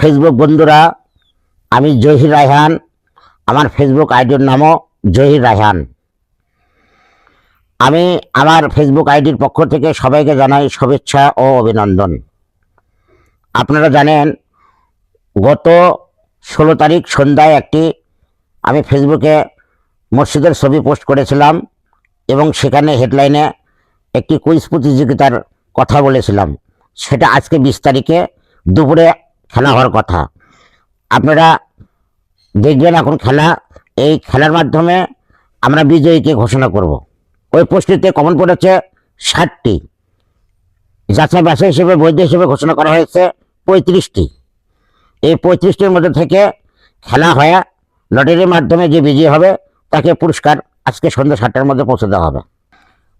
Facebook বন্ধুরা, আমি জহির রায়হান। আমার ফেসবুক আইডির নামও জহির রায়হান। আমি আমার ফেসবুক আইডির পক্ষ থেকে সবাইকে জানাই শুভেচ্ছা ও অভিনন্দন। আপনারা জানেন, গত 16 তারিখ সন্ধ্যায় আমি ফেসবুকে মসজিদের ছবি পোস্ট করেছিলাম এবং সেখানে হেডলাইনে একটি কুইজ প্রতিযোগিতার কথা বলেছিলাম। সেটা আজকে 20 তারিখে দুপুরে খেলা হওয়ার কথা। আপনারা দেখবেন এখন খেলা। এই খেলার মাধ্যমে আমরা বিজয়ীকে ঘোষণা করব। ওই পোস্টটিতে কমেন্ট পড়েছে 60টি, যাচাই বাছাই হিসেবে বৈধ হিসেবে ঘোষণা করা হয়েছে 35টি। এই 35টির মধ্যে থেকে খেলা হয়ে লটারির মাধ্যমে যে বিজয়ী হবে তাকে পুরস্কার আজকে সন্ধ্যা 7টার মধ্যে পৌঁছে দেওয়া হবে।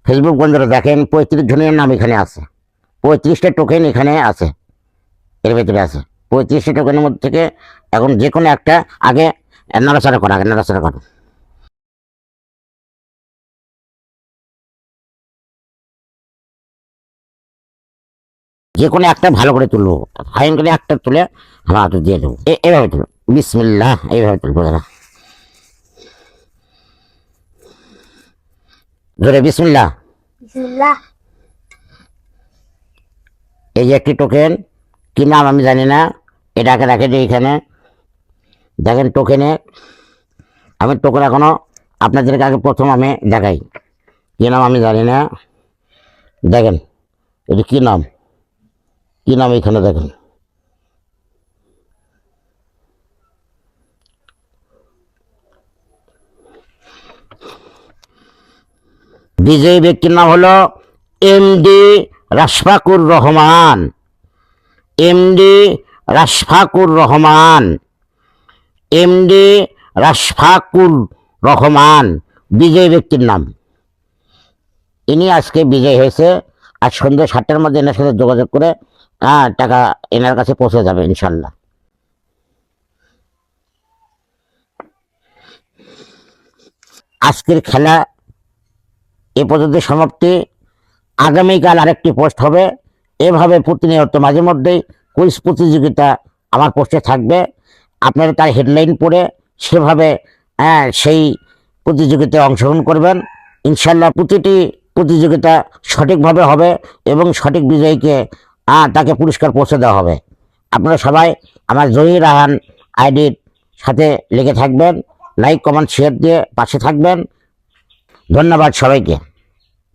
ফেসবুক বন্ধুরা দেখেন, 35 জনের নাম এখানে আছে। 35টা টোকেন এখানে আছে, এর ভেতরে আছে। 35টা টোকেনের মধ্যে থেকে এখন যে কোনো একটা আগে নাড়াচাড়া করা, নাড়াচাড়া করা। যে কোনো একটা ভালো করে তুলবো, ফাইন করে একটা তুলে আমার হাতে দিয়ে দেবো। এইভাবে তুলো, বিসমিল্লাহ, এইভাবে তুলবো। দাদা জোরে বিসমিল্লাহ। এই যে একটি টোকেন, কি নাম আমি জানি না, এটাকে রাখে যে এখানে দেখেন টোকেনে। আমি টোকেন এখনো আপনাদেরকে আগে প্রথম আমি দেখাই, কি নাম আমি জানি না। দেখেন এটি কি নাম, কি নাম এখানে দেখেন। বিজয়ী ব্যক্তির নাম হলো MD Rashfakur Rahman. MD Rashfakur Rahman, MD Rashfakur Rahman বিজয়ী ব্যক্তির নাম। ইনি আজকে বিজয়ী হয়েছে। আর সন্ধ্যা 7টার মধ্যে এনার সাথে যোগাযোগ করে টাকা এনার কাছে পৌঁছে যাবে ইনশাল্লাহ। আজকের খেলা এ পর্যন্ত সমাপ্তি। আগামীকাল আরেকটি পোস্ট হবে। এভাবে প্রতিনিয়ত মাঝে মধ্যেই কুইজ প্রতিযোগিতা আমার পোস্টে থাকবে। আপনারা তার হেডলাইন পড়ে সেভাবে সেই প্রতিযোগিতায় অংশগ্রহণ করবেন। ইনশাল্লাহ প্রতিটি প্রতিযোগিতা সঠিকভাবে হবে এবং সঠিক বিজয়ীকে তাকে পুরস্কার পৌঁছে দেওয়া হবে। আপনারা সবাই আমার জহির রায়হান আইডির সাথে লেগে থাকবেন, লাইক কমেন্ট শেয়ার দিয়ে পাশে থাকবেন। ধন্যবাদ সবাইকে।